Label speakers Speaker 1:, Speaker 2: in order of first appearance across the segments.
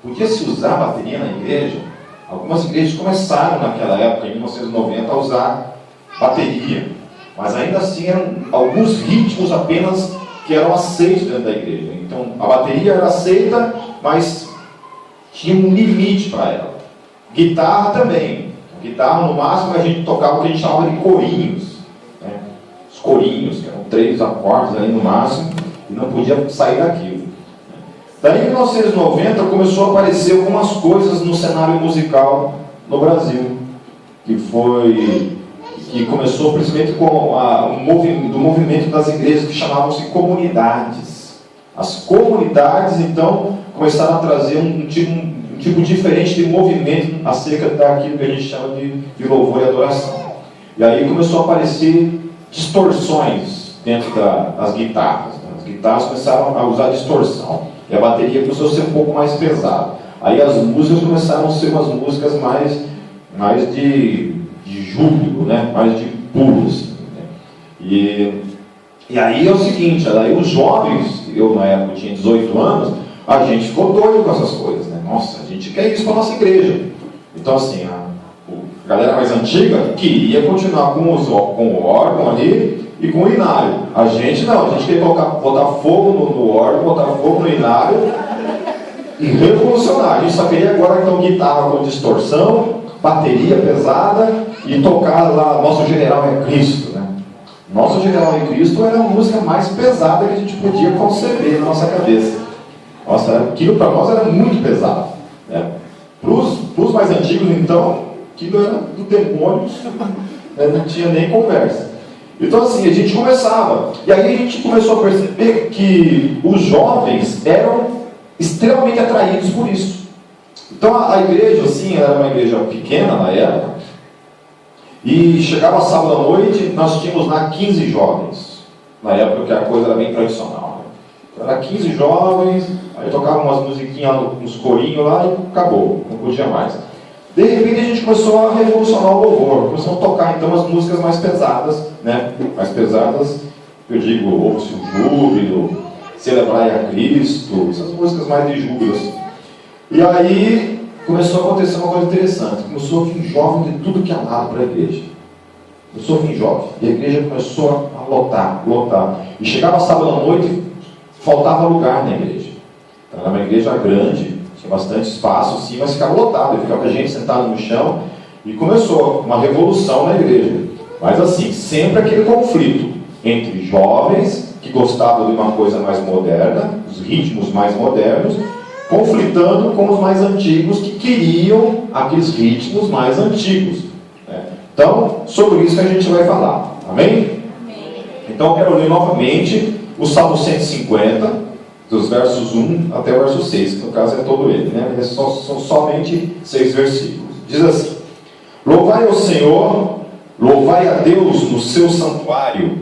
Speaker 1: podia-se usar bateria na igreja. Algumas igrejas começaram naquela época, em 1990, a usar bateria, mas ainda assim eram alguns ritmos apenas que eram aceitos dentro da igreja. Então a bateria era aceita, mas tinha um limite para ela. Guitarra também. A guitarra, no máximo, a gente tocava o que a gente chamava de corinhos, né? Os corinhos, que eram 3 acordes ali no máximo, e não podia sair daquilo. Daí, em 1990, começou a aparecer algumas coisas no cenário musical no Brasil, que começou principalmente com do movimento das igrejas que chamavam-se comunidades. As comunidades, então, começaram a trazer um tipo diferente de movimento acerca daquilo que a gente chama de louvor e adoração. E aí começou a aparecer distorções dentro das guitarras. As guitarras começaram a usar distorção. E a bateria começou a ser um pouco mais pesada. Aí as músicas começaram a ser umas músicas mais de júbilo, né? Mais de pulos. Né? E aí é o seguinte, aí os jovens, eu na época tinha 18 anos, a gente ficou doido com essas coisas, né? Nossa, a gente quer isso para a nossa igreja. Então assim, a galera mais antiga queria continuar com o órgão ali e com o inário. A gente não, a gente queria botar fogo no órgão, botar fogo no inário e revolucionar. A gente só queria agora então guitarra com distorção, bateria pesada e tocar lá, Nosso General é Cristo, né? Nosso General é Cristo era a música mais pesada que a gente podia conceber na nossa cabeça. Nossa, aquilo para nós era muito pesado, né? Para os mais antigos, então, aquilo era do demônio, né? Não tinha nem conversa. Então assim, a gente começava, e aí a gente começou a perceber que os jovens eram extremamente atraídos por isso. Então a igreja, assim, era uma igreja pequena na época, e chegava sábado à noite, nós tínhamos lá 15 jovens, na época que a coisa era bem tradicional. Né? Então, era 15 jovens, aí tocavam umas musiquinhas nos corinhos lá e acabou, não podia mais. De repente a gente começou a revolucionar o louvor, começamos a tocar então as músicas mais pesadas, né? Mais pesadas, eu digo, ouve-se o júbilo, celebrai a Cristo, essas músicas mais de júbilo assim. E aí começou a acontecer uma coisa interessante, começou a vir jovem de tudo que é lado para a igreja. Começou a vir jovem, e a igreja começou a lotar. E chegava sábado à noite, faltava lugar na igreja. Então, era uma igreja grande, tinha bastante espaço, sim, mas ficava lotado, e ficava gente sentada no chão, e começou uma revolução na igreja. Mas assim, sempre aquele conflito entre jovens, que gostavam de uma coisa mais moderna, os ritmos mais modernos, conflitando com os mais antigos, que queriam aqueles ritmos mais antigos. Né? Então, sobre isso que a gente vai falar. Amém? Então, eu quero ler novamente o Salmo 150, dos versos 1 até o verso 6, que no caso é todo ele, né? São somente 6 versículos. Diz assim: Louvai ao Senhor, louvai a Deus no seu santuário,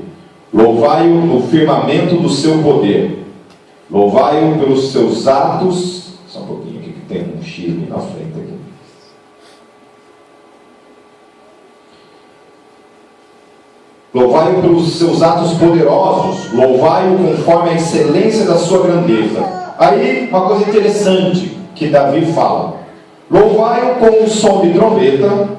Speaker 1: louvai-o no firmamento do seu poder, louvai-o pelos seus atos. Só um pouquinho aqui que tem um X na frente aqui. Louvai-o pelos seus atos poderosos, louvai-o conforme a excelência da sua grandeza. Aí, uma coisa interessante que Davi fala: louvai-o com o som de trombeta,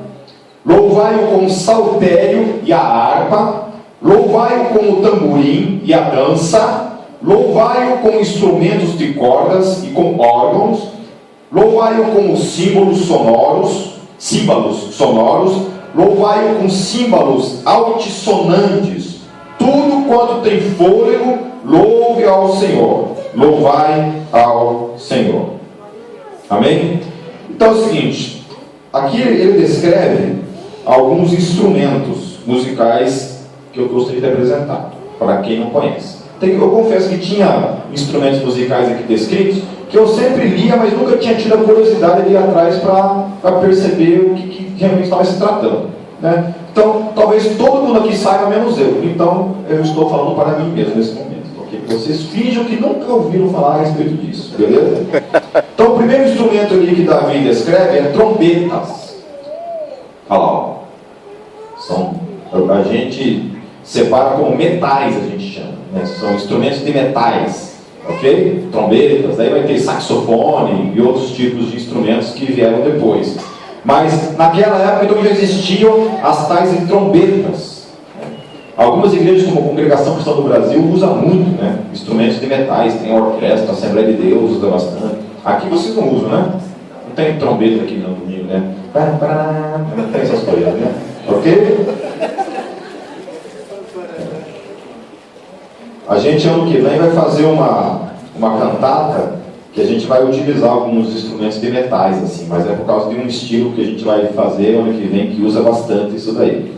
Speaker 1: louvai-o com o saltério e a harpa, louvai-o com o tamborim e a dança, louvai-o com instrumentos de cordas e com órgãos, louvai-o com os símbolos sonoros, louvai-o com símbolos altissonantes. Tudo quanto tem fôlego, louve ao Senhor. Louvai ao Senhor. Amém? Então é o seguinte, aqui ele descreve alguns instrumentos musicais que eu gostaria de apresentar, para quem não conhece. Eu confesso que tinha instrumentos musicais aqui descritos, que eu sempre lia, mas nunca tinha tido a curiosidade de ir atrás para perceber o que realmente estava se tratando. Né? Então, talvez todo mundo aqui saiba, menos eu. Então, eu estou falando para mim mesmo nesse momento. Okay? Vocês fingem que nunca ouviram falar a respeito disso, beleza? Então, o primeiro instrumento ali que Davi descreve é trombetas. Olha lá, ó. A gente separa como metais, a gente chama. Né? São instrumentos de metais. ok? Trombetas, daí vai ter saxofone e outros tipos de instrumentos que vieram depois. Mas naquela época então já existiam as tais trombetas. Algumas igrejas, como a Congregação Cristã do Brasil, usam muito, né, instrumentos de metais, tem a orquestra, a Assembleia de Deus usa bastante. Aqui vocês não usam, né? Não tem trombeta aqui no domingo, né? Não tem essas coisas, né? Ok? A gente ano que vem vai fazer uma cantata que a gente vai utilizar alguns instrumentos de metais, assim, mas é por causa de um estilo que a gente vai fazer ano que vem que usa bastante isso daí.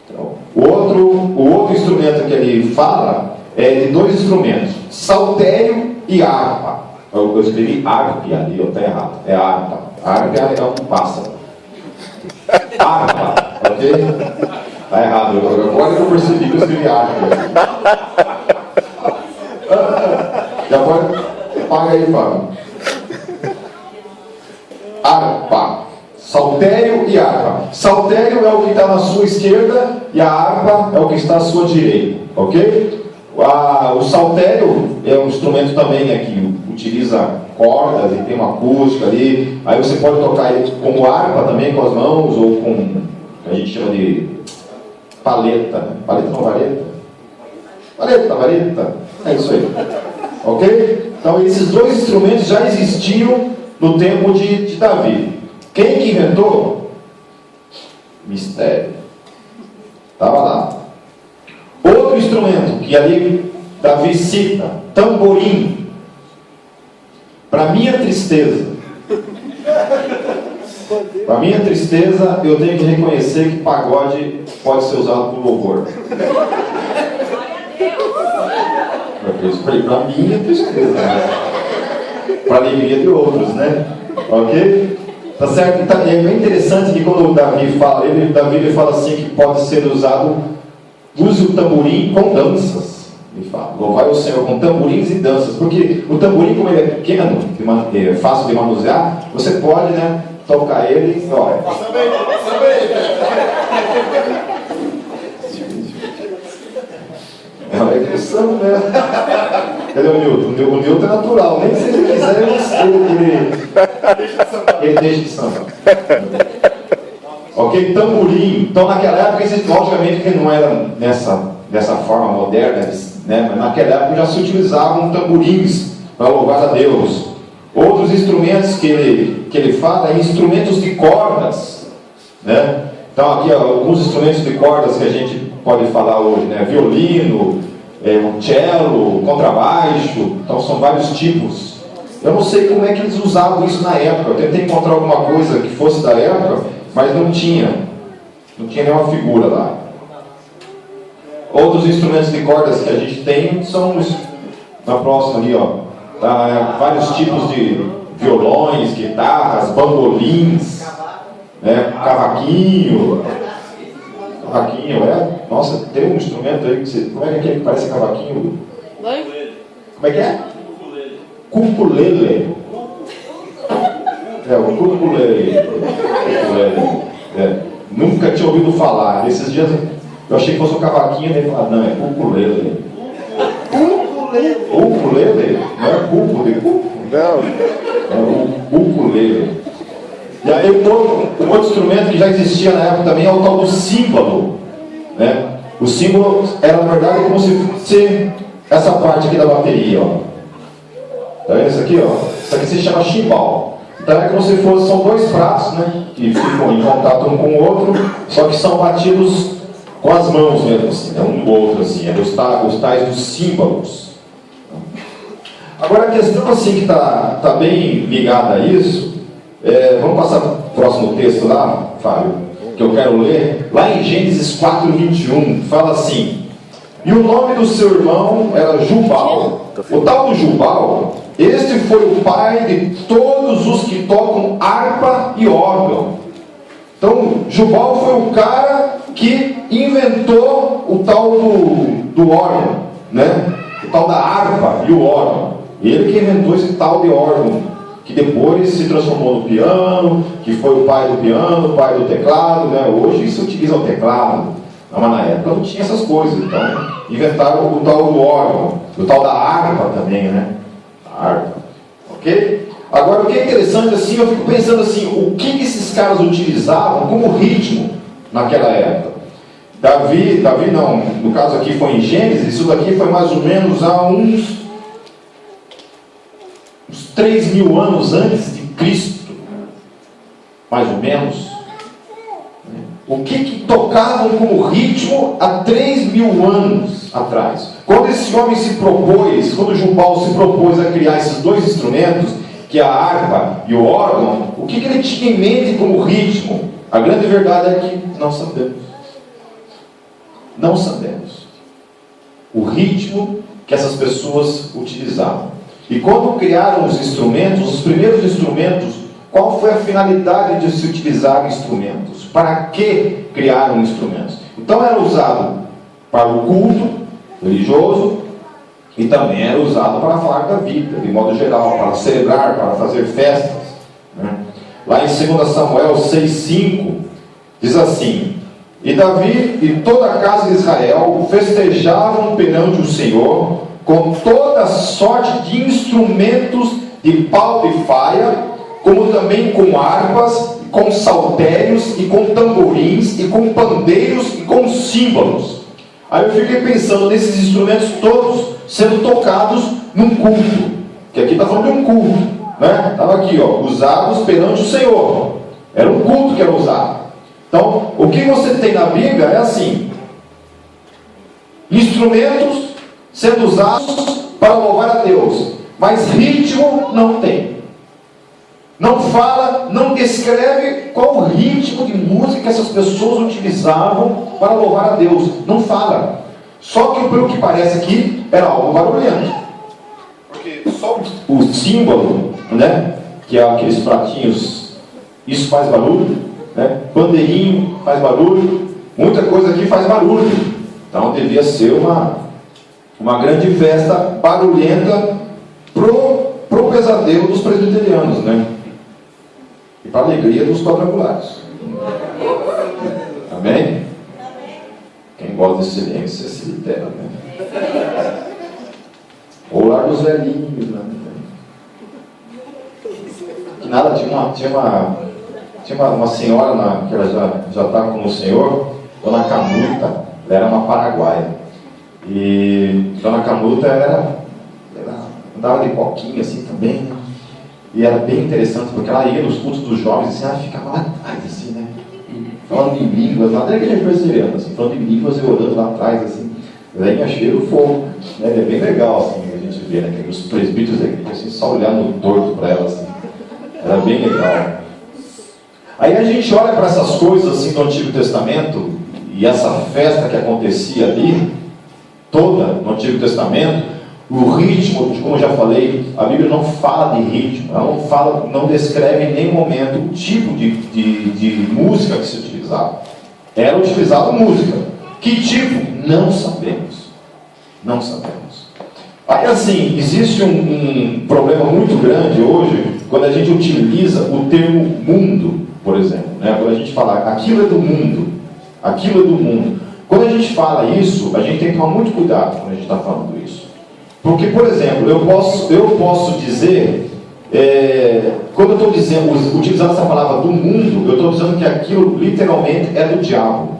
Speaker 1: Então, o outro instrumento que ele fala é de dois instrumentos, saltério e harpa. Eu escrevi harpa ali, está errado, é harpa. Harpa é um pássaro. Harpa, ok? Está errado, agora que eu percebi que eu escrevi harpa. E agora, paga aí, Fábio. Harpa. Saltério e harpa. Saltério é o que está na sua esquerda e a harpa é o que está à sua direita, ok? O saltério é um instrumento também, né, que utiliza cordas e tem uma acústica ali. Aí você pode tocar ele como harpa também com as mãos ou com, a gente chama de paleta, né? Paleta não, vareta? Vareta. É isso aí. Ok? Então esses dois instrumentos já existiam no tempo de Davi. Quem que inventou? Mistério. Estava lá. Outro instrumento que ali Davi cita, tamborim. Para minha tristeza, eu tenho que reconhecer que pagode pode ser usado por louvor. Para minha tristeza, né? Para a alegria de outros, né? Ok? Tá certo? Então, é bem interessante que quando o Davi fala, Davi fala assim que pode ser usado, use o tamborim com danças. Ele fala, louvai o Senhor com tamborins e danças, porque o tamborim, como ele é pequeno, é fácil de manusear, você pode, né, tocar ele e olha. É uma expressão, né? Cadê o Newton? O Newton é natural, nem se ele quiser, ele deixa de samba. Ok? Tamborim. Então, naquela época, logicamente que não era dessa forma moderna, né? Mas naquela época já se utilizavam tamborins para louvar a Deus. Outros instrumentos que ele fala é instrumentos de cordas, né? Então, aqui alguns instrumentos de cordas que a gente pode falar hoje, né? Violino, o cello, contrabaixo. Então, são vários tipos. Eu não sei como é que eles usavam isso na época. Eu tentei encontrar alguma coisa que fosse da época, mas não tinha nenhuma figura lá. Outros instrumentos de cordas que a gente tem são na próxima ali, ó, vários tipos de violões, guitarras, bambolins, né, cavaquinho, nossa, tem um instrumento aí que você, como é que é aquele que parece cavaquinho? Como é que é? Ukulele. O ukulele. Nunca tinha ouvido falar. Esses dias eu achei que fosse um cavaquinho, daí falava, não, é ukulele. Ukulele? Não é cuco de cuco? Não. É o ukulele. E aí um outro instrumento que já existia na época também é o tal do símbolo, né? O símbolo era, na verdade, como se fosse essa parte aqui da bateria, ó. Tá vendo isso aqui, ó? Isso aqui se chama chimbal. Então é como se fosse, são dois pratos, né? Que ficam em contato um com o outro, só que são batidos com as mãos mesmo, assim, né? Um do outro, assim, os tais dos símbolos. Agora a questão assim que está bem ligada a isso, vamos passar para o próximo texto lá, Fábio, que eu quero ler, lá em Gênesis 4:21, fala assim: e o nome do seu irmão era Jubal. O tal do Jubal, este foi o pai de todos os que tocam harpa e órgão. Então, Jubal foi o cara que inventou o tal do órgão, né? O tal da harpa e o órgão. Ele que inventou esse tal de órgão, que depois se transformou no piano, que foi o pai do piano, o pai do teclado, né? Hoje se utiliza o teclado, mas na época não tinha essas coisas. Então, inventaram o tal do órgão, o tal da harpa também, né? A harpa. Ok? Agora, o que é interessante, assim, eu fico pensando assim, o que esses caras utilizavam como ritmo naquela época? Davi não, no caso aqui foi em Gênesis, isso daqui foi mais ou menos há uns 3.000 anos antes de Cristo, mais ou menos. O que tocavam como ritmo há 3.000 anos atrás? Quando esse homem se propôs, quando Jubal se propôs a criar esses dois instrumentos, que é a harpa e o órgão, o que ele tinha em mente como ritmo? A grande verdade é que não sabemos. Não sabemos o ritmo que essas pessoas utilizavam. E quando criaram os instrumentos, os primeiros instrumentos, qual foi a finalidade de se utilizar instrumentos? Para que criaram instrumentos? Então era usado para o culto religioso e também era usado para falar da vida, de modo geral, para celebrar, para fazer festas, né? Lá em 2 Samuel 6,5 diz assim: E Davi e toda a casa de Israel festejavam perante o Senhor com toda sorte de instrumentos de pau e faia, como também com harpas, com saltérios, e com tamborins, e com pandeiros, e com símbolos. Aí eu fiquei pensando nesses instrumentos todos sendo tocados num culto, que aqui está falando de um culto, né? Estava aqui, ó, usados perante o Senhor. Era um culto que era usado. Então, o que você tem na Bíblia é assim: instrumentos sendo usados para louvar a Deus, mas ritmo não tem. Não fala, não descreve qual o ritmo de música que essas pessoas utilizavam para louvar a Deus. Não fala. Só que pelo que parece aqui, era algo barulhento. Porque só o símbolo, né, que é aqueles pratinhos, isso faz barulho, né? Bandeirinho faz barulho, muita coisa aqui faz barulho. Então devia ser uma grande festa barulhenta pro pesadelo dos presbiterianos, né? E para a alegria dos quadrangulares. Amém? Quem gosta de silêncio, se lidera, né? Ou larga os velhinhos, né? Que nada, tinha uma senhora que ela já estava com o Senhor, Dona Canuta, ela era uma paraguaia. E Dona Canuta ela andava de coquinha assim também, né? E era bem interessante, porque ela ia nos cultos dos jovens, assim, ela ficava lá atrás, assim, né? Falando em línguas, lá da igreja presbiteriana, assim, falando em línguas e orando lá atrás, assim. Venha cheiro o fogo, né? É bem legal, assim, a gente vê, né? Que os presbíteros da igreja, assim, só olhando torto para ela, assim. Era bem legal. Aí a gente olha para essas coisas, assim, do Antigo Testamento, e essa festa que acontecia ali, toda no Antigo Testamento, o ritmo, como eu já falei, a Bíblia não fala de ritmo, ela não descreve em nenhum momento o tipo de música que se utilizava. Era utilizada música. Que tipo? Não sabemos. Não sabemos. Aí assim, existe um problema muito grande hoje, quando a gente utiliza o termo mundo, por exemplo, né? Quando a gente fala, aquilo é do mundo, aquilo é do mundo. Quando a gente fala isso, a gente tem que tomar muito cuidado quando a gente está falando isso. Porque, por exemplo, eu posso dizer, quando eu estou utilizando essa palavra do mundo, eu estou dizendo que aquilo literalmente é do diabo.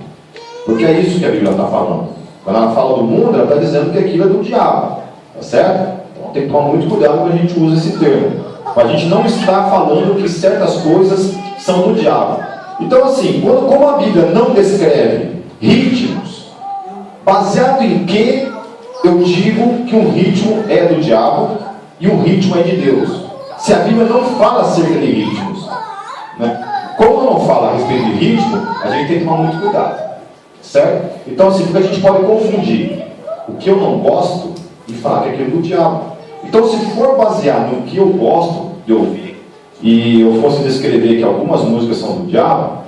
Speaker 1: Porque é isso que a Bíblia está falando. Quando ela fala do mundo, ela está dizendo que aquilo é do diabo. Tá certo? Então tem que tomar muito cuidado quando a gente usa esse termo. A gente não está falando que certas coisas são do diabo. Então, assim, como a Bíblia não descreve ritmos, baseado em que eu digo que um ritmo é do diabo e um ritmo é de Deus? Se a Bíblia não fala acerca de ritmos, né? Como não fala a respeito de ritmo, a gente tem que tomar muito cuidado, certo? Então assim, porque a gente pode confundir o que eu não gosto e falar que é aquilo do diabo. Então, se for baseado no que eu gosto de ouvir e eu fosse descrever que algumas músicas são do diabo,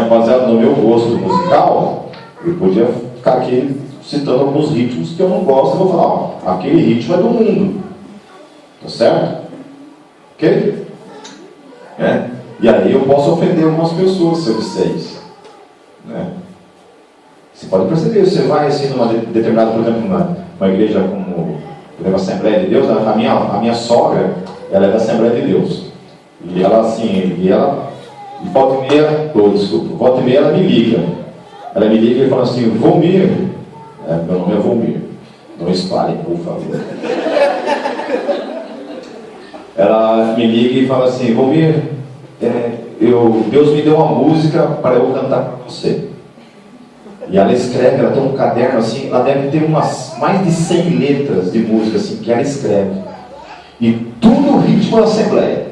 Speaker 1: baseado no meu gosto musical, eu podia ficar aqui citando alguns ritmos que eu não gosto, e vou falar, ó, aquele ritmo é do mundo. Tá certo? Ok? E aí eu posso ofender algumas pessoas se eu disser isso. Né? Você pode perceber, você vai assim numa determinada, por exemplo, numa igreja como da Assembleia de Deus. A minha sogra, ela é da Assembleia de Deus. E ela assim, volta e meia ela me liga. Ela me liga e fala assim: Volmir, meu nome é Volmir, não espalhem, por favor. Ela me liga e fala assim: Volmir, Deus me deu uma música para eu cantar para você. E ela escreve, ela tem um caderno assim, ela deve ter mais de 100 letras de música assim, que ela escreve. E tudo no ritmo da Assembleia.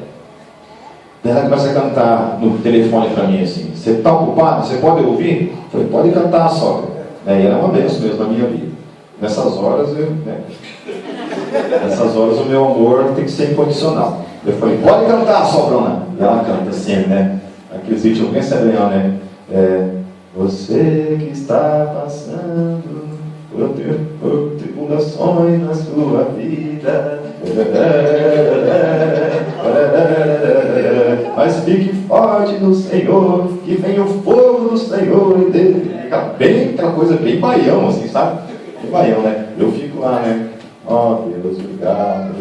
Speaker 1: Daí ela começa a cantar no telefone para mim assim: você está ocupado? Você pode ouvir? Eu falei: pode cantar, sogra. E ela é uma bênção mesmo na minha vida. Nessas horas, nessas horas o meu amor tem que ser incondicional. Eu falei: pode cantar, sogrona. E ela canta assim, né? Aqueles ritmos bem semelhão, né? Você que está passando por tribulações na sua vida, mas fique forte no Senhor, que vem o fogo do Senhor e dele. Fica bem aquela coisa bem baião, assim, sabe? Bem baião, né? Eu fico lá, né? Deus, obrigado.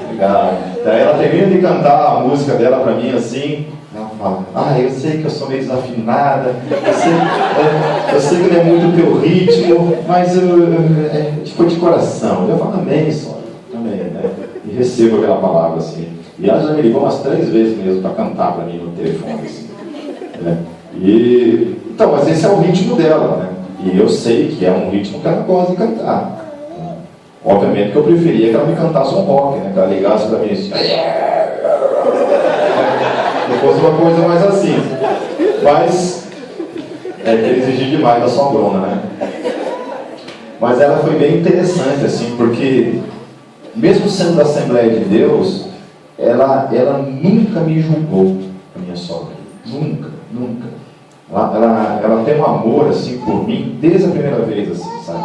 Speaker 1: Obrigado. Daí ela termina de cantar a música dela pra mim assim. Ela fala: eu sei que eu sou meio desafinada, eu sei que não é muito o teu ritmo, mas foi de coração. Eu falo: amém, só. Amém, né? E recebo aquela palavra assim. E ela já me ligou umas 3 vezes mesmo para cantar para mim no telefone assim, né? Então, mas esse é o ritmo dela, né? E eu sei que é um ritmo que ela gosta de cantar. Obviamente que eu preferia que ela me cantasse um rock, né? Que ela ligasse para mim assim, não fosse uma coisa mais assim. Mas ele exigia demais da sogrona, né? Mas ela foi bem interessante assim, porque mesmo sendo da Assembleia de Deus, ela nunca me julgou, a minha sogra. Nunca. Ela tem um amor assim por mim desde a primeira vez, assim, sabe?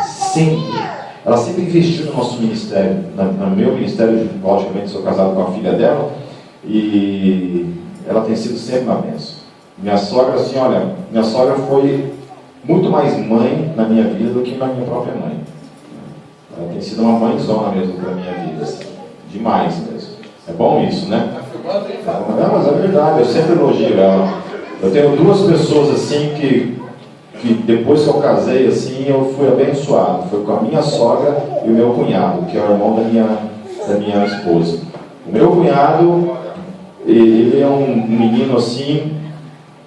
Speaker 1: Sempre. Ela sempre investiu no nosso ministério, no meu ministério. Logicamente sou casado com a filha dela, e ela tem sido sempre uma bênção. Minha sogra, assim, minha sogra foi muito mais mãe na minha vida do que na minha própria mãe. Ela tem sido uma mãezona mesmo para a minha vida, assim, demais mesmo. É bom isso, né? Não, mas é verdade, eu sempre elogio ela. Eu tenho 2 pessoas assim que depois que eu casei, assim, eu fui abençoado. Foi com a minha sogra e o meu cunhado, que é o irmão da minha esposa. O meu cunhado, ele é um menino assim,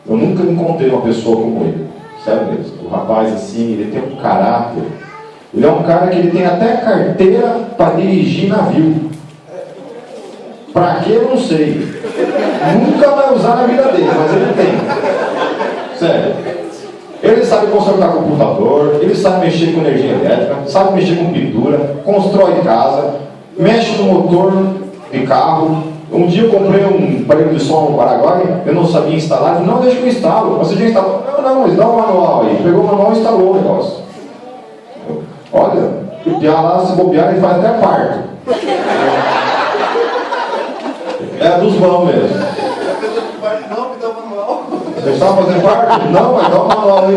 Speaker 1: eu nunca encontrei uma pessoa como ele. Sério mesmo. O rapaz, assim, ele tem um caráter. Ele é um cara que ele tem até carteira para dirigir navio. Para que eu não sei. Nunca vai usar na vida dele, mas ele tem. Sério. Ele sabe consertar computador, ele sabe mexer com energia elétrica, sabe mexer com pintura, constrói casa, mexe no motor de carro. Um dia eu comprei um aparelho de som no Paraguai, eu não sabia instalar. Ele falou: não, deixa que eu instalo. Você já instalou? Não, mas dá o manual aí. Pegou o manual e instalou o negócio. Olha, o piá lá, se bobear, ele faz até parto. É dos bons mesmo.
Speaker 2: Não, me dá o manual.
Speaker 1: Você estava fazendo parto? Não, mas dá o manual aí.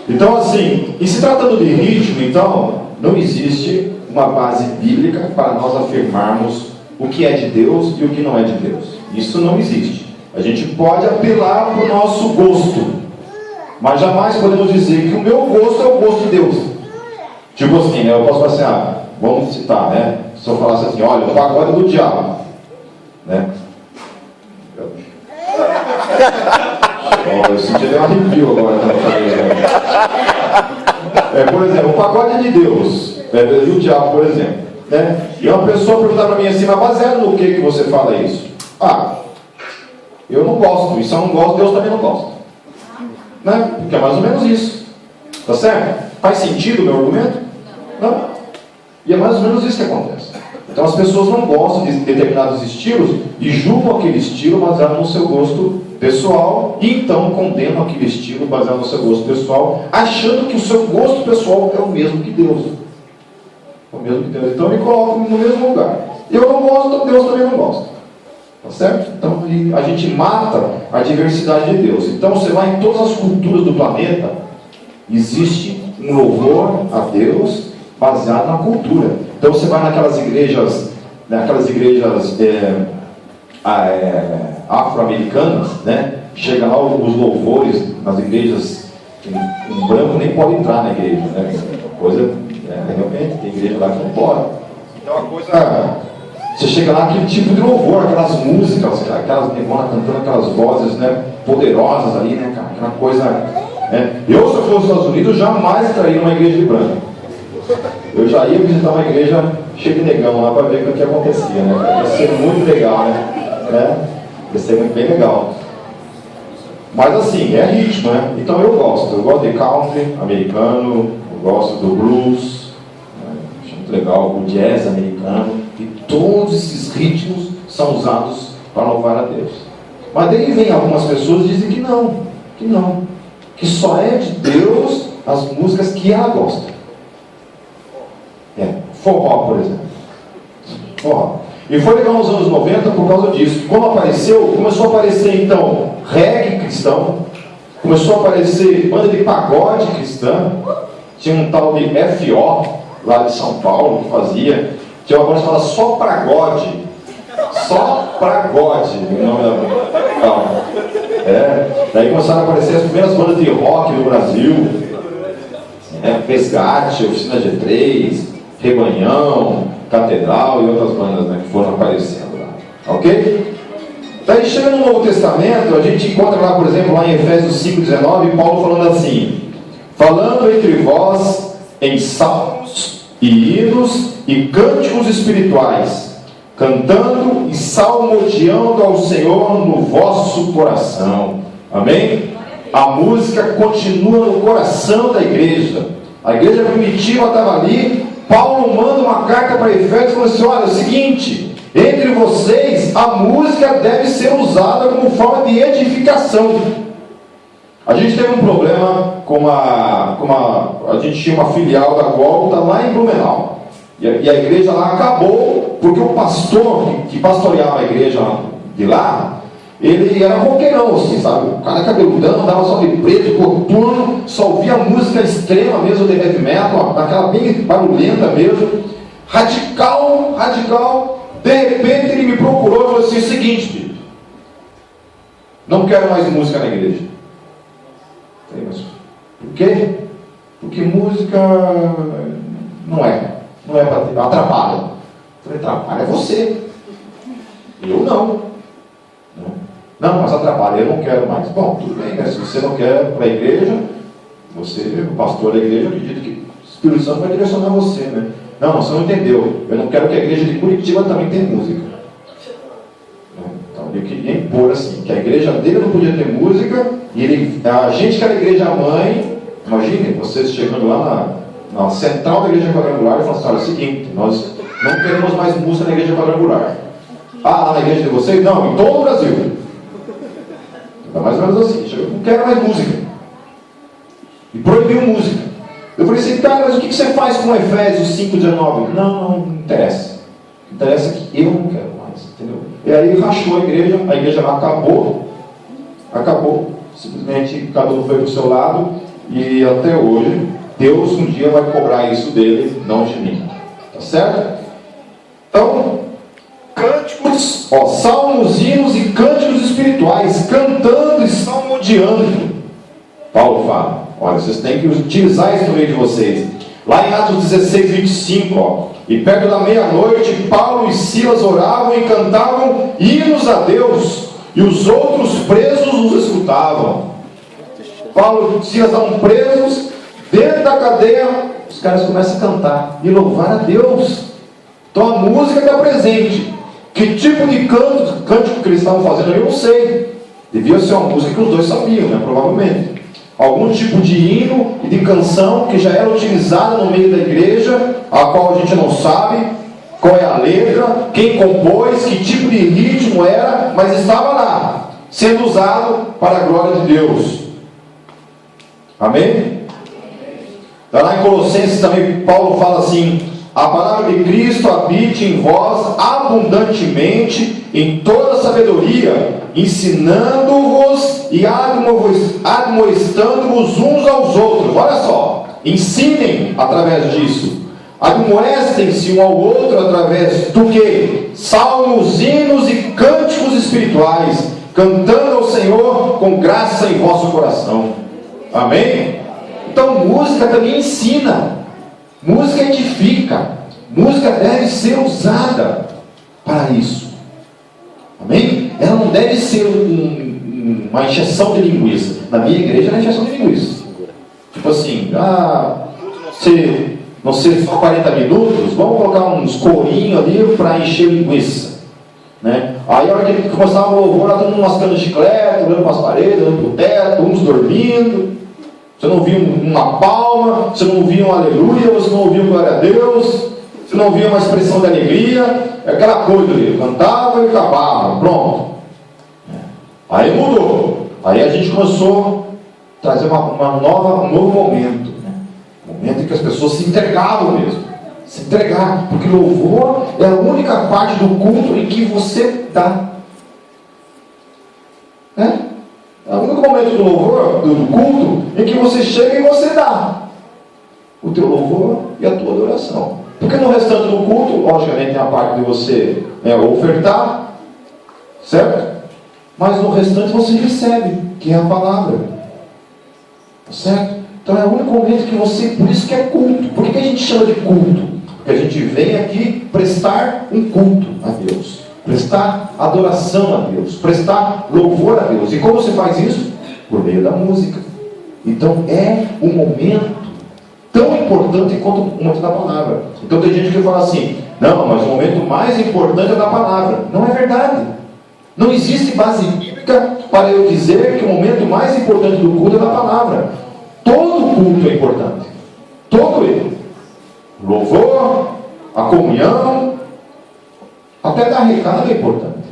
Speaker 1: Então, assim, e se tratando de ritmo, então, não existe uma base bíblica para nós afirmarmos o que é de Deus e o que não é de Deus. Isso não existe. A gente pode apelar para o nosso gosto, mas jamais podemos dizer que o meu gosto é o gosto de Deus. Tipo assim, né? Eu posso falar assim, vamos citar, né? Se eu falasse assim: olha, o pagode do diabo, né? Eu senti até um arrepio agora na cabeça. Por exemplo, o pagode de Deus e o diabo, por exemplo, né? E uma pessoa perguntar para mim assim: mas baseado no que você fala isso? Eu não gosto, e se eu não gosto, Deus também não gosta, né? Porque é mais ou menos isso, tá certo? Faz sentido o meu argumento? Não. E é mais ou menos isso que acontece. Então as pessoas não gostam de determinados estilos e julgam aquele estilo baseado no seu gosto pessoal, e então condenam aquele estilo baseado no seu gosto pessoal, achando que o seu gosto pessoal é o mesmo que Deus. É o mesmo que Deus. Então me colocam no mesmo lugar. Eu não gosto, Deus também não gosta. Tá certo? Então a gente mata a diversidade de Deus. Então você vai em todas as culturas do planeta, existe um louvor a Deus baseado na cultura. Então você vai naquelas igrejas afro-americanas, né? Chega lá os louvores nas igrejas, um branco nem pode entrar na igreja, né? Coisa, realmente, tem igreja lá que não pode. Então a coisa, você chega lá, aquele tipo de louvor, aquelas músicas, aquelas negonas cantando aquelas vozes, né, poderosas ali, né, cara? Aquela coisa, né? Eu, se eu fosse nos Estados Unidos, jamais estaria numa igreja de branco. Eu já ia visitar uma igreja cheia de negão lá para ver o que acontecia, né? Ia ser muito legal, né? Ia ser muito bem legal. Mas assim, é ritmo, né? Então eu gosto de country americano, eu gosto do blues, né? Acho muito legal, o jazz americano, e todos esses ritmos são usados para louvar a Deus. Mas daí vem algumas pessoas e dizem que não, que só é de Deus as músicas que ela gosta. Forró, por exemplo. Forró. E foi legal nos anos 90 por causa disso. Quando começou a aparecer então reggae cristão, começou a aparecer banda de pagode cristã, tinha um tal de FO lá de São Paulo que fazia, tinha uma banda chamada Só Pragode. Só Pragode, o nome da daí começaram a aparecer as primeiras bandas de rock no Brasil, Resgate, Oficina G3, Rebanhão, Catedral e outras bandas, né, que foram aparecendo lá. Ok? Daí chega no Novo Testamento, a gente encontra lá, por exemplo, lá em Efésios 5,19, Paulo falando assim: falando entre vós em salmos e hinos e cânticos espirituais, cantando e salmodiando ao Senhor no vosso coração. Amém? A música continua no coração da igreja. A igreja primitiva estava ali. Paulo manda uma carta para Efésios e fala assim: olha, é o seguinte, entre vocês a música deve ser usada como forma de edificação. A gente teve um problema a gente tinha uma filial da Gólgota lá em Blumenau, e a igreja lá acabou porque o pastor que pastoreava a igreja de lá, ele era roqueirão, assim, sabe? O cara cabeludão, andava só de preto, coturno, só ouvia música extrema mesmo de heavy metal, aquela bem barulhenta mesmo, radical. De repente ele me procurou e falou assim: o seguinte, filho, não quero mais música na igreja. Eu falei: mas por quê? Porque música não é para atrapalha. Eu falei: atrapalha você, eu não. Não, mas atrapalha, eu não quero mais. Bom, tudo bem, né? Se você não quer para a igreja, você, o pastor da igreja, acredita que o Espírito Santo vai direcionar você, né? Não, você não entendeu. Eu não quero que a igreja de Curitiba também tenha música. Então ele queria impor assim, que a igreja dele não podia ter música, e a gente que era a igreja mãe, imagine vocês chegando lá na central da igreja quadrangular e falando assim: olha, é o seguinte, nós não queremos mais música na igreja quadrangular. Lá na igreja de vocês? Não, em todo o Brasil. É mais ou menos assim: eu não quero mais música. E proibiu música. Eu falei assim: cara, mas o que você faz com Efésios 5,19? Não interessa. Interessa que eu não quero mais, entendeu? E aí rachou a igreja lá acabou. Simplesmente cada um foi para o seu lado, e até hoje, Deus um dia vai cobrar isso dele, não de mim. Tá certo? Então, cânticos, salmos, hinos e cânticos espirituais, cantando e salmodiando. Paulo fala: olha, vocês têm que utilizar isso no meio de vocês. Lá em Atos 16, 25, e perto da meia-noite, Paulo e Silas oravam e cantavam hinos a Deus, e os outros presos os escutavam. Paulo e Silas estavam presos dentro da cadeia, os caras começam a cantar e louvar a Deus. Então a música está presente. Que tipo de cântico que eles estavam fazendo, eu não sei. Devia ser uma música que os dois sabiam, né? Provavelmente. Algum tipo de hino e de canção que já era utilizada no meio da igreja, a qual a gente não sabe qual é a letra, quem compôs, que tipo de ritmo era, mas estava lá, sendo usado para a glória de Deus. Amém? Lá em Colossenses também Paulo fala assim: a palavra de Cristo habite em vós abundantemente em toda sabedoria, ensinando-vos e admoestando-vos uns aos outros. Olha só, ensinem através disso. Admoestem-se um ao outro através do que? Salmos, hinos e cânticos espirituais, cantando ao Senhor com graça em vosso coração. Amém? Então música também ensina, música edifica, música deve ser usada para isso. Amém? Ela não deve ser uma encheção de linguiça. Na minha igreja não é encheção de linguiça. Tipo assim, não ser só 40 minutos, vamos colocar uns corinhos ali para encher linguiça. Né? Aí a hora que começava o louvor, todo mundo mascando chiclete, olhando para as paredes, olhando para o teto, uns dormindo. Você não ouvia uma palma, você não ouvia um aleluia, você não ouvia um glória a Deus, você não ouvia uma expressão de alegria, aquela coisa ali, cantava e acabava, pronto. Aí mudou. Aí a gente começou a trazer um novo momento. Momento em que as pessoas se entregavam mesmo. Se entregar. Porque louvor é a única parte do culto em que você dá. É o único momento do louvor, do culto, em que você chega e você dá o teu louvor e a tua adoração. Porque no restante do culto, logicamente tem a parte de você ofertar, certo? Mas no restante você recebe, que é a palavra. Certo? Então é o único momento que você... Por isso que é culto. Por que a gente chama de culto? Porque a gente vem aqui prestar um culto a Deus. Prestar adoração a Deus. Prestar louvor a Deus. E como se faz isso? Por meio da música. Então é um momento tão importante quanto o momento da palavra. Então tem gente que fala assim: não, mas o momento mais importante é da palavra. Não é verdade. Não existe base bíblica para eu dizer que o momento mais importante do culto é da palavra. Todo culto é importante. Todo ele. O louvor, a comunhão, até dar recado é importante.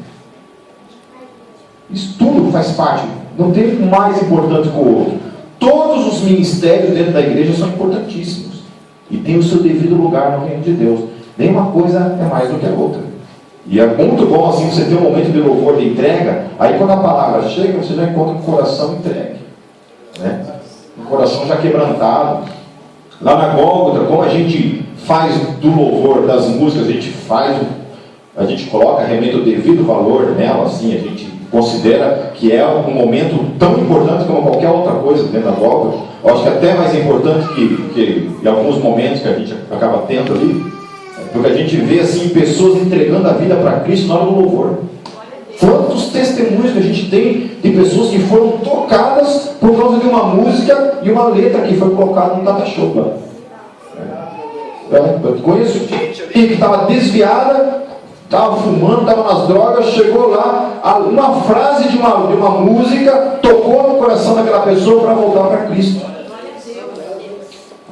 Speaker 1: Isso tudo faz parte. Não tem um mais importante que o outro. Todos os ministérios dentro da igreja são importantíssimos. E tem o seu devido lugar no reino de Deus. Nenhuma coisa é mais do que a outra. E é muito bom assim você ter um momento de louvor, de entrega. Aí quando a palavra chega, você já encontra um coração entregue, né? Um coração já quebrantado. Lá na Gólgota, como a gente faz do louvor, das músicas, a gente coloca realmente o devido valor nela, assim, a gente considera que é um momento tão importante como qualquer outra coisa dentro da Gólgota. Eu acho que até mais importante que em alguns momentos que a gente acaba tendo ali. Porque a gente vê assim pessoas entregando a vida para Cristo na hora do louvor. Quantos testemunhos que a gente tem de pessoas que foram tocadas por causa de uma música e uma letra que foi colocada no data show lá. Eu conheço gente que estava desviada, estava fumando, estava nas drogas, chegou lá, uma frase de uma música tocou no coração daquela pessoa para voltar para Cristo.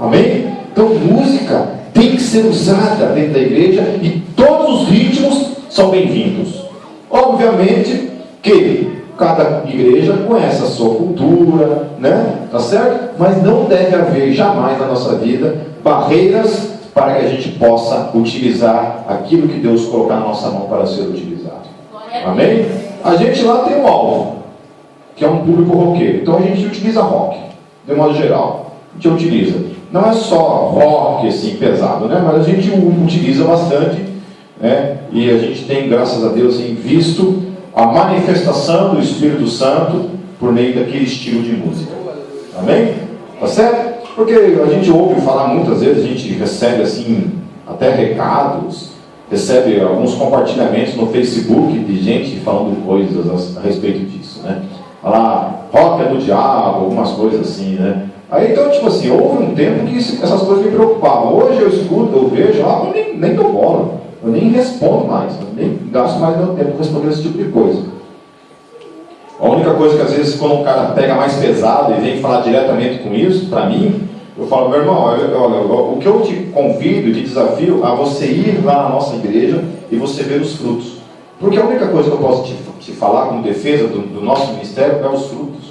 Speaker 1: Amém? Então música tem que ser usada dentro da igreja e todos os ritmos são bem-vindos. Obviamente que cada igreja conhece a sua cultura, né? Tá certo? Mas não deve haver jamais na nossa vida barreiras para que a gente possa utilizar aquilo que Deus colocar na nossa mão para ser utilizado. Amém? A gente lá tem um alvo, que é um público roqueiro. Então a gente utiliza rock, de modo geral. A gente utiliza. Não é só rock assim, pesado, né? Mas a gente utiliza bastante, né? E a gente tem, graças a Deus, assim, visto a manifestação do Espírito Santo por meio daquele estilo de música. Amém? Tá certo? Porque a gente ouve falar muitas vezes, a gente recebe assim, até recados, recebe alguns compartilhamentos no Facebook de gente falando coisas a respeito disso, né? Falar, rock é do diabo, algumas coisas assim, né? Aí então, tipo assim, houve um tempo que essas coisas me preocupavam. Hoje eu escuto, eu vejo, eu nem dou bola, eu nem respondo mais, eu nem gasto mais meu tempo respondendo esse tipo de coisa. A única coisa que às vezes quando um cara pega mais pesado e vem falar diretamente com isso, para mim, eu falo, meu irmão, olha, o que eu te convido e te desafio a você ir lá na nossa igreja e você ver os frutos. Porque a única coisa que eu posso te falar como defesa do nosso ministério é os frutos.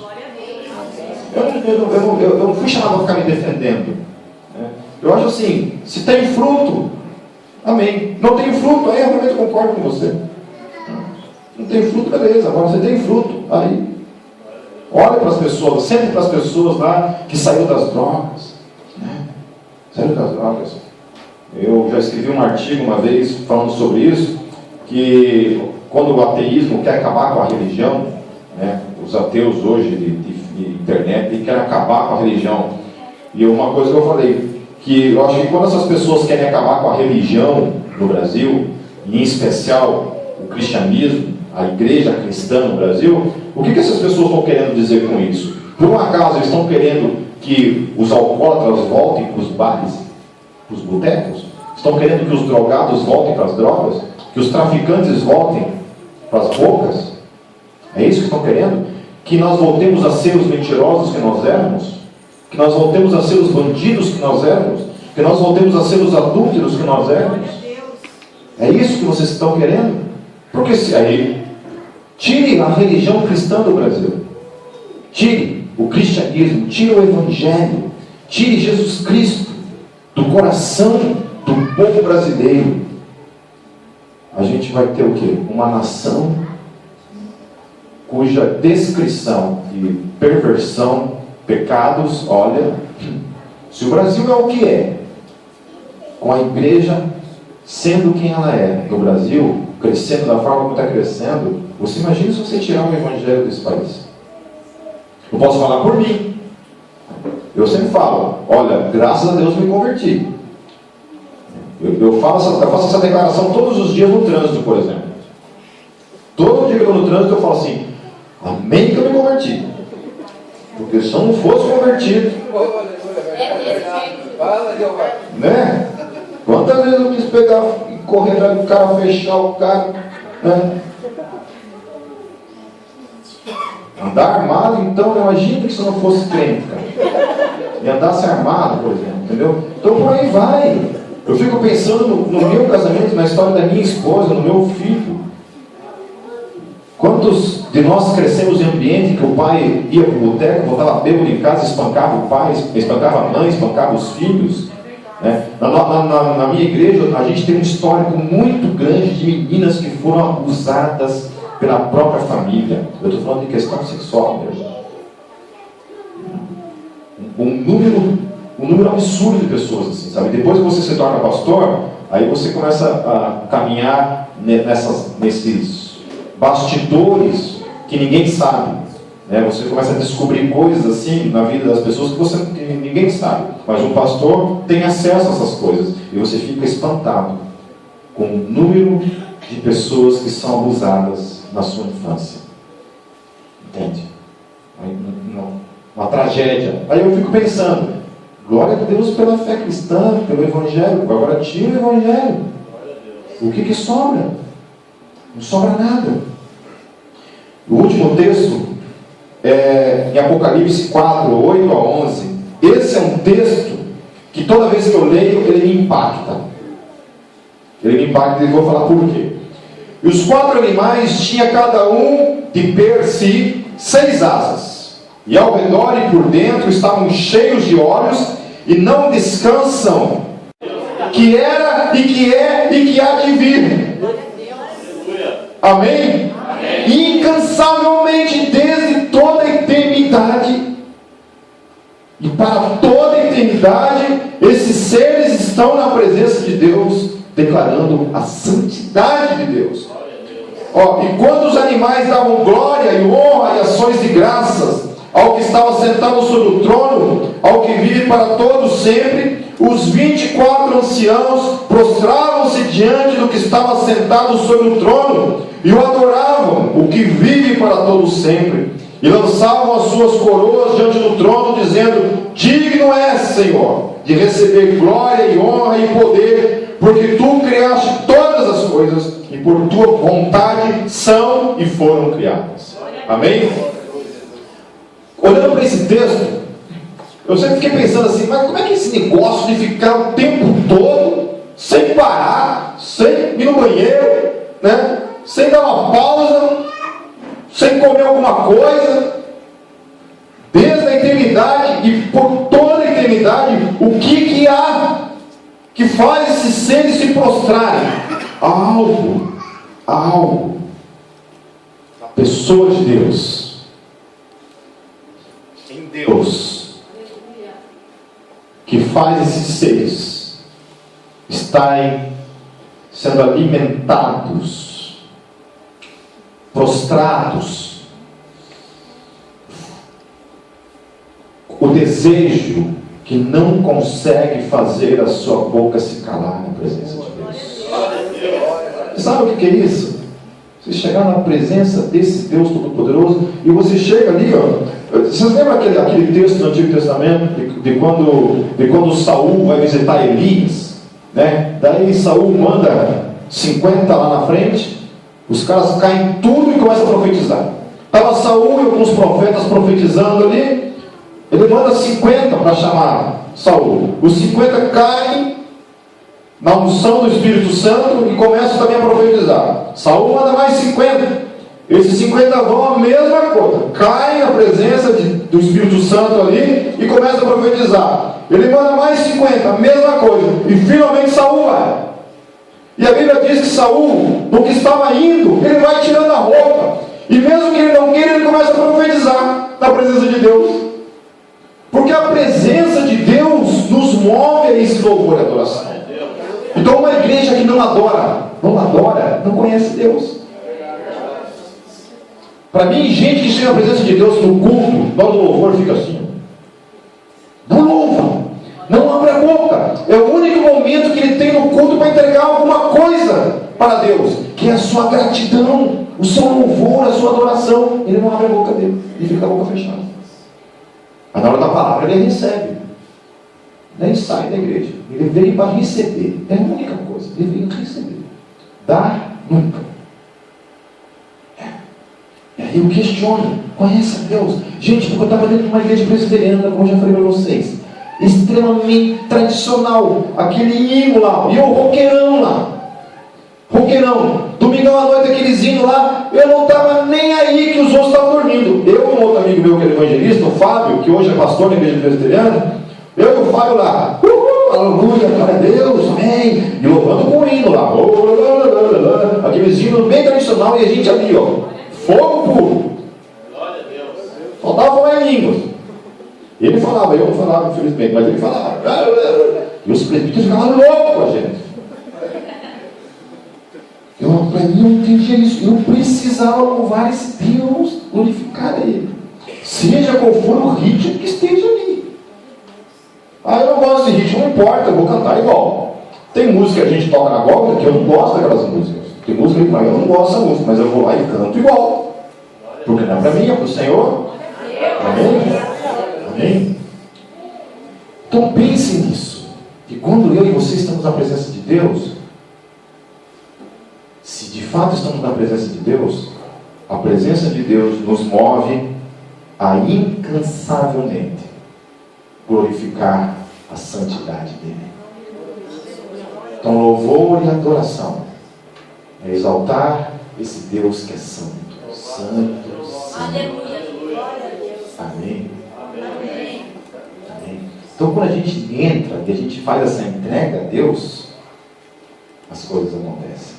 Speaker 1: Eu não fui chamado para ficar me defendendo. Eu acho assim, se tem fruto, Amém. Não tem fruto, aí eu realmente concordo com você. Não tem fruto, beleza. Agora você tem fruto, aí olha para as pessoas, sempre para as pessoas lá que saíram das drogas, né? Saíram das drogas. Eu já escrevi um artigo uma vez falando sobre isso, que quando o ateísmo quer acabar com a religião, né? Os ateus hoje de internet querem acabar com a religião. E uma coisa que eu falei, que eu acho que quando essas pessoas querem acabar com a religião no Brasil, e em especial o cristianismo, a igreja cristã no Brasil, o que essas pessoas estão querendo dizer com isso? Por um acaso eles estão querendo que os alcoólatras voltem para os bares, para os botecos? Estão querendo que os drogados voltem para as drogas? Que os traficantes voltem para as bocas? É isso que estão querendo? Que nós voltemos a ser os mentirosos que nós éramos? Que nós voltemos a ser os bandidos que nós éramos? Que nós voltemos a ser os adúlteros que nós éramos? É isso que vocês estão querendo? Porque se aí, tire a religião cristã do Brasil, tire o cristianismo, tire o evangelho, tire Jesus Cristo do coração do povo brasileiro, a gente vai ter o quê? Uma nação cuja descrição e perversão, pecados, olha, se o Brasil é o que é, com a igreja sendo quem ela é no Brasil, crescendo da forma como está crescendo, você imagina se você tirar o evangelho desse país? Eu posso falar por mim. Eu sempre falo, olha, graças a Deus me converti. Eu faço essa declaração todos os dias no trânsito, por exemplo. Todo dia que eu estou no trânsito eu falo assim, amém que eu me converti. Porque se eu não fosse convertido, né? Quantas vezes eu quis pegar e correr atrás do cara, fechar o carro, né? Andar armado, então, imagina que se eu não fosse crente, cara. E andasse armado, por exemplo, entendeu? Então por aí vai. Eu fico pensando no meu casamento, na história da minha esposa, no meu filho. Quantos de nós crescemos em ambiente que o pai ia para o boteco, voltava bêbado em casa, espancava o pai, espancava a mãe, espancava os filhos? Né? Na minha igreja, a gente tem um histórico muito grande de meninas que foram abusadas pela própria família. Eu estou falando de questão sexual mesmo. Um número absurdo de pessoas assim, sabe? Depois que você se torna pastor, aí você começa a caminhar nesses bastidores que ninguém sabe, né? Você começa a descobrir coisas assim na vida das pessoas que ninguém sabe, mas um pastor tem acesso a essas coisas e você fica espantado com o número de pessoas que são abusadas na sua infância, entende? Uma tragédia. Aí eu fico pensando, glória a Deus pela fé cristã, pelo evangelho. Agora tira o evangelho, o que sobra? Não sobra nada. O último texto é em Apocalipse 4, 8 a 11. Esse é um texto que toda vez que eu leio, ele me impacta. Ele me impacta e vou falar por quê. E os 4 animais tinha cada um de per si 6 asas. E ao redor e por dentro estavam cheios de olhos e não descansam. Que era e que é e que há de vir. Amém? Amém? Incansavelmente desde toda a eternidade. E para toda a eternidade, esses seres estão na presença de Deus, declarando a santidade de Deus. E quando os animais davam glória e honra e ações de graças ao que estava sentado sobre o trono, ao que vive para todos sempre, os 24 anciãos prostravam-se diante do que estava sentado sobre o trono e o adoravam, o que vive para todos sempre, e lançavam as suas coroas diante do trono, dizendo: digno és, Senhor, de receber glória e honra e poder, porque tu criaste todas as coisas e por tua vontade são e foram criadas. Amém? Olhando para esse texto, eu sempre fiquei pensando assim, mas como é que esse negócio de ficar o tempo todo, sem parar, sem ir no banheiro, né? Sem dar uma pausa, sem comer alguma coisa, desde a eternidade e por toda a eternidade, o que há que faz esses seres se prostrarem algo, pessoas de Deus, em Deus, que faz esses seres estarem sendo alimentados, prostrados, o desejo que não consegue fazer a sua boca se calar na presença de Deus. Sabe o que é isso? Você chegar na presença desse Deus Todo-Poderoso e você chega ali, ó. Vocês lembram aquele texto do Antigo Testamento de quando Saul vai visitar Elias, né? Daí Saul manda 50 lá na frente, os caras caem tudo e começam a profetizar. Estava Saul e alguns profetas profetizando ali. Ele manda 50 para chamar Saul. Os 50 caem na unção do Espírito Santo e começam também a profetizar. Saul manda mais 50. Esses 50 vão a mesma coisa. Caem na presença do Espírito Santo ali e começam a profetizar. Ele manda mais 50, a mesma coisa. E finalmente Saul vai. E a Bíblia diz que Saul, no que estava indo, ele vai tirando a roupa. E mesmo que ele não queira, ele começa a profetizar na presença de Deus. Porque a presença de Deus nos move a esse louvor e adoração. Então uma igreja que não adora, não conhece Deus. Para mim, gente que chega na presença de Deus no culto, na hora do louvor, fica assim. Não louva, não abre a boca. É o único momento que ele tem no culto para entregar alguma coisa para Deus, que é a sua gratidão, o seu louvor, a sua adoração. Ele não abre a boca dele, ele fica com a boca fechada. Mas na hora da palavra ele recebe. Nem sai da igreja. Ele veio para receber. É a única coisa. Ele veio receber. Dar nunca. E aí eu questiono. Conhece a Deus? Gente, porque eu estava dentro de uma igreja presbiteriana, como eu já falei para vocês. Extremamente tradicional. Aquele hino lá. E o roqueirão lá. Roqueirão. Domingão à noite, aqueles hinos lá. Eu não estava nem aí que os outros estavam dormindo. Eu e um outro amigo meu que é evangelista, o Fábio, que hoje é pastor na igreja presbiteriana. Eu e o Fábio lá, aleluia, glória a Deus, amém. E louvando com o hino lá, aqueles hinos bem tradicional, e a gente ali, ó, fogo puro. Glória a Deus. Faltava falar em línguas. Ele falava, eu não falava, infelizmente, mas ele falava. E os presbíteros ficavam loucos com a gente. Para mim, eu entendia isso. Eu precisava louvar esse Deus, glorificar Ele. Seja qual for o ritmo que esteja ali. Ah, eu não gosto desse ritmo, não importa, eu vou cantar igual. Tem música que a gente toca na Gólgota que eu não gosto daquelas músicas. Tem música que eu não gosto dessa música, mas eu vou lá e canto igual. Porque não é para mim, é para o Senhor. Amém? Amém? Então pense nisso. Que quando eu e você estamos na presença de Deus, se de fato estamos na presença de Deus, a presença de Deus nos move a incansavelmente glorificar a santidade dele. Então, louvor e adoração é exaltar esse Deus que é santo. Santo, santo. Amém. Amém. Então, quando a gente entra e a gente faz essa entrega a Deus, as coisas acontecem.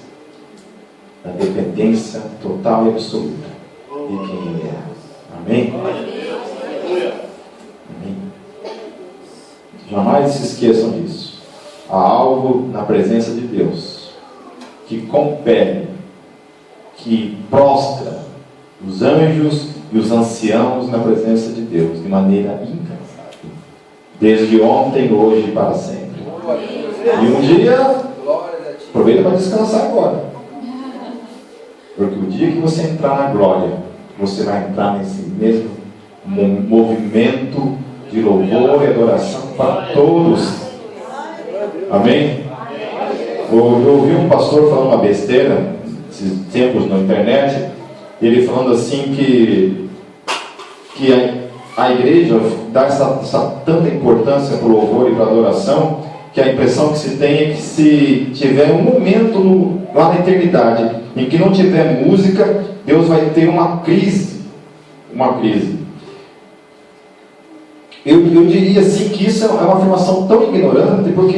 Speaker 1: Na dependência total e absoluta de quem Ele é. Amém? Amém. Jamais se esqueçam disso. Há algo na presença de Deus que compele, que prostra os anjos e os anciãos na presença de Deus de maneira incansável, desde ontem, hoje e para sempre. E um dia, aproveita para descansar agora, porque o dia que você entrar na glória, você vai entrar nesse mesmo movimento de louvor e adoração para todos. Amém? Eu ouvi um pastor falando uma besteira esses tempos na internet, ele falando assim que a igreja dá essa tanta importância para o louvor e para a adoração, que a impressão que se tem é que se tiver um momento lá na eternidade em que não tiver música, Deus vai ter uma crise. Uma crise. eu diria assim que isso é uma afirmação tão ignorante, porque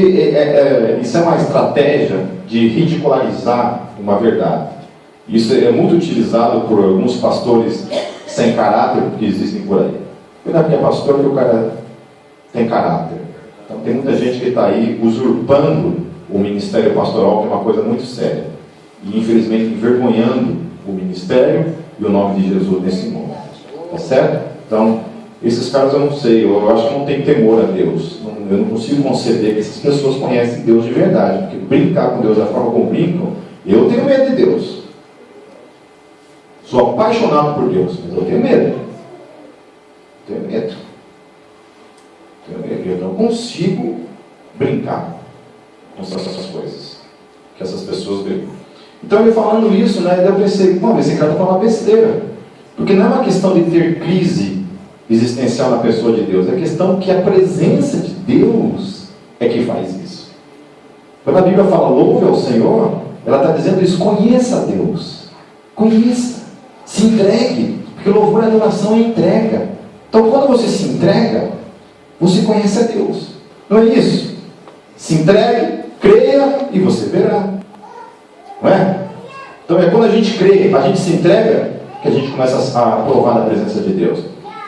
Speaker 1: isso é uma estratégia de ridicularizar uma verdade. Isso é muito utilizado por alguns pastores sem caráter que existem por aí. Eu não é pastor que o cara tem caráter. Então tem muita gente que está aí usurpando o ministério pastoral, que é uma coisa muito séria. E infelizmente envergonhando o ministério e o nome de Jesus nesse mundo. Tá certo? Então, esses caras eu não sei, eu acho que não tem temor a Deus. Eu não consigo conceber que essas pessoas conhecem Deus de verdade. Porque brincar com Deus da forma como brincam, eu tenho medo de Deus. Sou apaixonado por Deus, mas eu tenho medo. Tenho medo. Eu não consigo brincar com essas coisas que essas pessoas brincam. Então, eu falando isso, né, eu pensei, esse cara está falando besteira. Porque não é uma questão de ter crise existencial na pessoa de Deus, é questão que a presença de Deus é que faz isso. Quando a Bíblia fala louve ao Senhor, ela está dizendo isso, conheça a Deus. Conheça. Se entregue. Porque louvor e adoração é entrega. Então, quando você se entrega, você conhece a Deus. Não é isso? Se entregue, creia e você verá. Não é? Então é quando a gente crê, a gente se entrega, que a gente começa a provar a presença de Deus.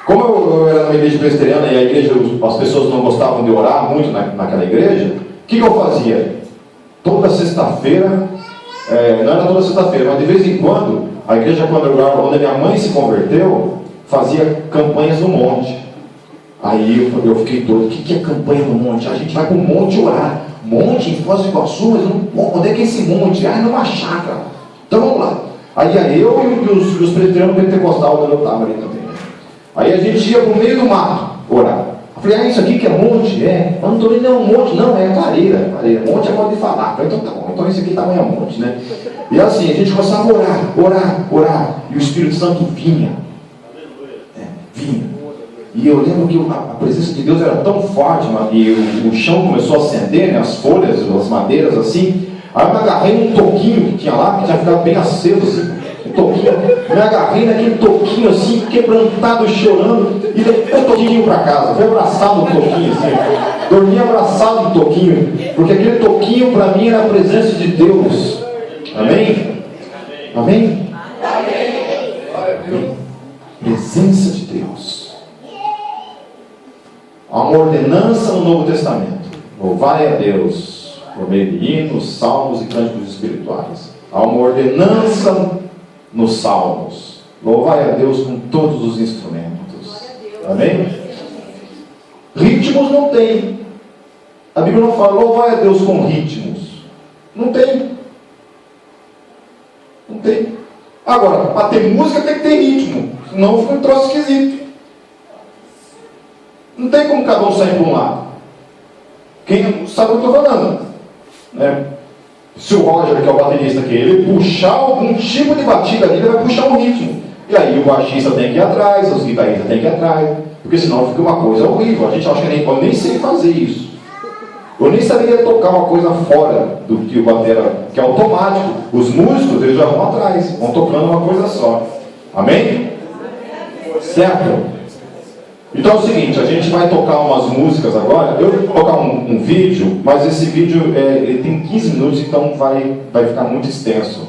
Speaker 1: Como eu era numa igreja presbiteriana e a igreja, as pessoas não gostavam de orar muito naquela igreja, o que eu fazia? Toda sexta-feira, não era toda sexta-feira, mas de vez em quando, a igreja quando a minha mãe se converteu, fazia campanhas no monte. Aí eu fiquei doido, o que é campanha no monte? A gente vai para o monte orar. Monte em Foz do Iguaçu, mas onde é que é esse monte? Numa chácara. Então vamos lá. Aí eu e os presbiterianos pentecostais onde eu estava ali também. Aí a gente ia para o meio do mato orar. Eu falei, isso aqui que é monte? Mas não estou nem um monte, não, é clareira. Monte é modo de falar. Então tá bom, então esse aqui tamanho é monte, né? E assim, a gente começava a orar. E o Espírito Santo vinha. Vinha. E eu lembro que a presença de Deus era tão forte, e o chão começou a acender, né, as folhas, as madeiras assim. Aí eu me agarrei num toquinho que tinha lá, que tinha ficado bem aceso assim. Um toquinho, me agarrei naquele toquinho assim, quebrantado, chorando, e levei o toquinho para casa. Fui abraçado no toquinho assim. Dormi abraçado no toquinho, porque aquele toquinho para mim era a presença de Deus. Amém? Amém? Amém. Presença de Deus. Há uma ordenança no Novo Testamento. Louvai a Deus por meio de hinos, salmos e cânticos espirituais. Há uma ordenança nos salmos. Louvai a Deus com todos os instrumentos. Amém? Ritmos não tem. A Bíblia não fala louvai a Deus com ritmos. Não tem. Não tem. Agora, para ter música tem que ter ritmo. Senão fica um troço esquisito. Não tem como cada um sair para um lado. Quem sabe o que eu estou falando? Né? Se o Roger, que é o baterista aqui, ele puxar algum tipo de batida ali, ele vai puxar um ritmo. E aí o baixista tem que ir atrás, os guitarristas têm que ir atrás. Porque senão fica uma coisa horrível. A gente acha que eu nem sei fazer isso. Eu nem saberia tocar uma coisa fora do que o batera, que é automático. Os músicos, eles já vão atrás, vão tocando uma coisa só. Amém? Certo? Então é o seguinte, a gente vai tocar umas músicas agora. Eu vou tocar um vídeo, mas esse vídeo ele tem 15 minutos, então vai ficar muito extenso.